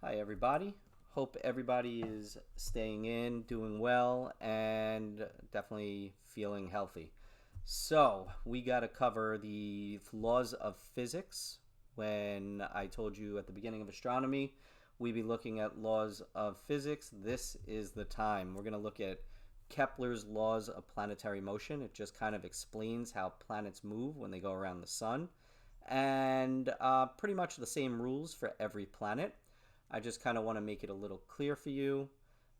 Hi, everybody. Hope everybody is staying in, doing well, and definitely feeling healthy. So, we got to cover the laws of physics. When I told you at the beginning of astronomy, we'd be looking at laws of physics. This is the time. We're going to look at Kepler's laws of planetary motion. It just kind of explains how planets move when they go around the sun, and pretty much the same rules for every planet. I just kind of want to make it a little clear for you.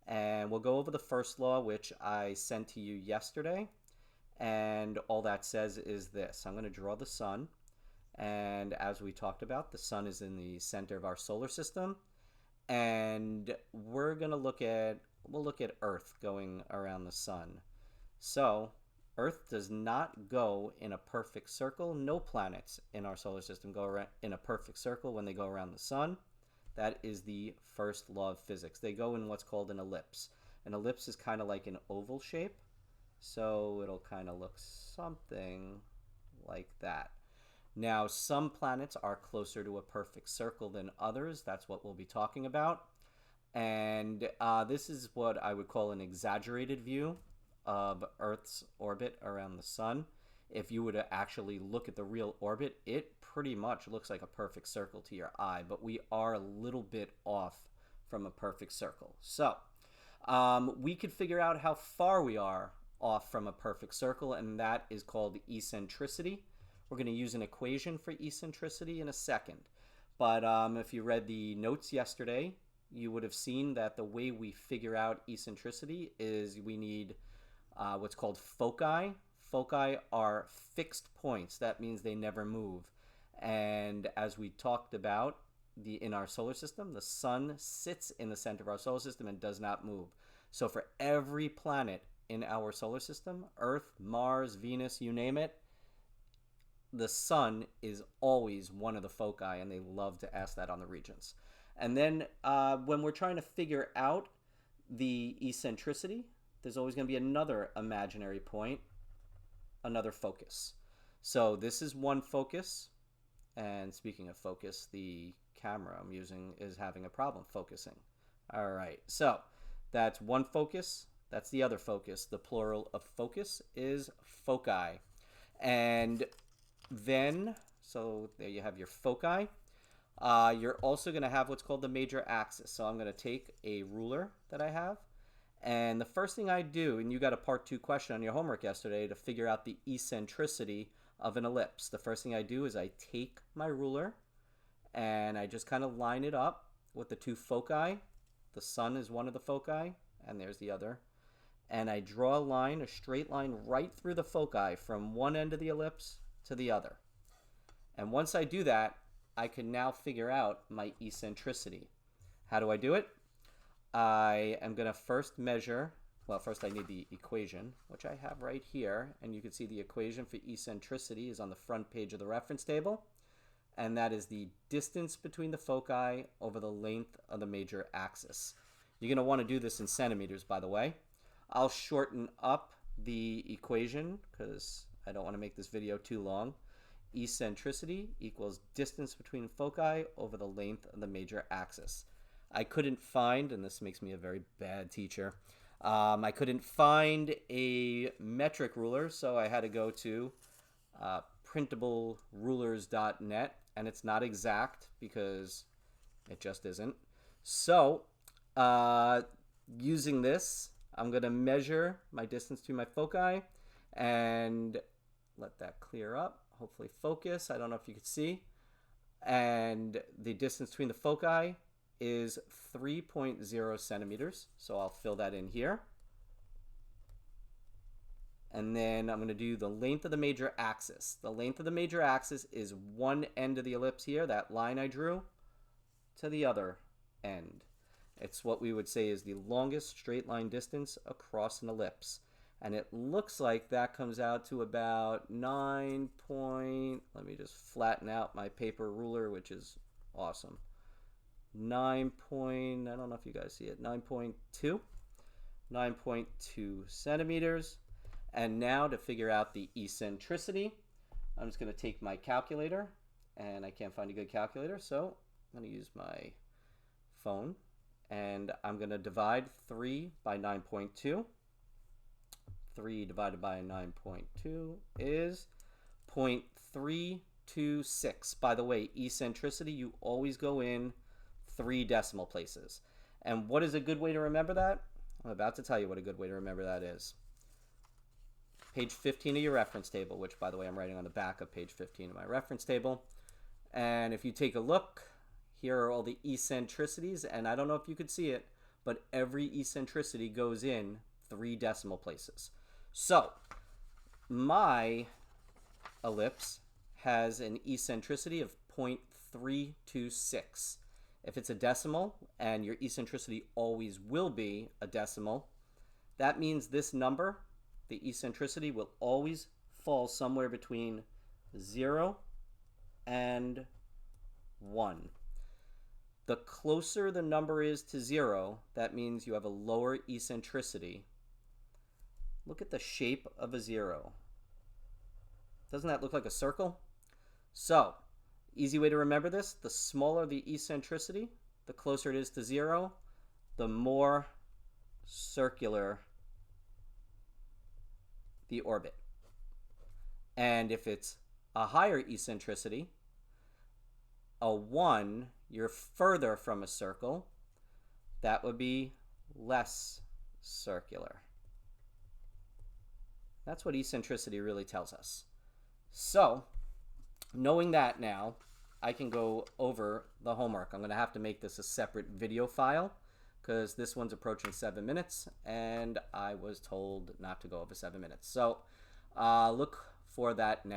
And we'll go over the first law, which I sent to you yesterday. And all that says is this. I'm going to draw the sun. And as we talked about, the sun is in the center of our solar system. And we'll look at Earth going around the sun. So Earth does not go in a perfect circle. No planets in our solar system go in a perfect circle when they go around the sun. That is the first law of physics. They go in what's called an ellipse. An ellipse is kind of like an oval shape, so it'll kind of look something like that. Now, some planets are closer to a perfect circle than others. That's what we'll be talking about. And this is what I would call an exaggerated view of Earth's orbit around the sun. If you were to actually look at the real orbit, it pretty much looks like a perfect circle to your eye, but we are a little bit off from a perfect circle. So we could figure out how far we are off from a perfect circle, and that is called eccentricity. We're going to use an equation for eccentricity in a second. But if you read the notes yesterday, you would have seen that the way we figure out eccentricity is we need what's called foci. Foci are fixed points. That means they never move. And as we talked about in our solar system, the sun sits in the center of our solar system and does not move. So for every planet in our solar system, Earth, Mars, Venus, you name it, the sun is always one of the foci, and they love to ask that on the regents. And then when we're trying to figure out the eccentricity, there's always going to be another imaginary point, another focus. So this is one focus. And speaking of focus, the camera I'm using is having a problem focusing. All right, so that's one focus. That's the other focus. The plural of focus is foci. And then, so there you have your foci. You're also going to have what's called the major axis. So I'm going to take a ruler that I have. And the first thing I do, and you got a part 2 question on your homework yesterday to figure out the eccentricity of an ellipse. The first thing I do is I take my ruler and I just kind of line it up with the two foci. The sun is one of the foci, and there's the other. And I draw a line, a straight line right through the foci from one end of the ellipse to the other. And once I do that, I can now figure out my eccentricity. How do I do it? I am going to first measure, well, first I need the equation, which I have right here. And you can see the equation for eccentricity is on the front page of the reference table. And that is the distance between the foci over the length of the major axis. You're going to want to do this in centimeters, by the way. I'll shorten up the equation because I don't want to make this video too long. Eccentricity equals distance between foci over the length of the major axis. I couldn't find, and this makes me a very bad teacher, I couldn't find a metric ruler, so I had to go to printablерulers.net, and it's not exact because it just isn't. So using this, I'm going to measure my distance to my foci and let that clear up. Hopefully focus. I don't know if you can see. And the distance between the foci is 3.0 centimeters. So I'll fill that in here. And then I'm going to do the length of the major axis. The length of the major axis is one end of the ellipse here, that line I drew, to the other end. It's what we would say is the longest straight line distance across an ellipse. And it looks like that comes out to about let me just flatten out my paper ruler, which is awesome. I don't know if you guys see it, 9.2 centimeters. And now to figure out the eccentricity, I'm just going to take my calculator, and I can't find a good calculator, so I'm going to use my phone, and I'm going to divide 3 by 9.2. 3 divided by 9.2 is 0.326. By the way, eccentricity, you always go in 3 decimal places. And what is a good way to remember that? I'm about to tell you what a good way to remember that is. Page 15 of your reference table, which, by the way, I'm writing on the back of page 15 of my reference table. And if you take a look, here are all the eccentricities, and I don't know if you could see it, but every eccentricity goes in 3 decimal places. So my ellipse has an eccentricity of 0.326. If it's a decimal, and your eccentricity always will be a decimal, that means this number, the eccentricity, will always fall somewhere between 0 and 1. The closer the number is to 0, that means you have a lower eccentricity. Look at the shape of a 0. Doesn't that look like a circle? So, easy way to remember this, the smaller the eccentricity, the closer it is to 0, the more circular the orbit. And if it's a higher eccentricity, a 1, you're further from a circle, that would be less circular. That's what eccentricity really tells us. So, knowing that now, I can go over the homework. I'm going to have to make this a separate video file because this one's approaching 7 minutes, and I was told not to go over 7 minutes. So, look for that next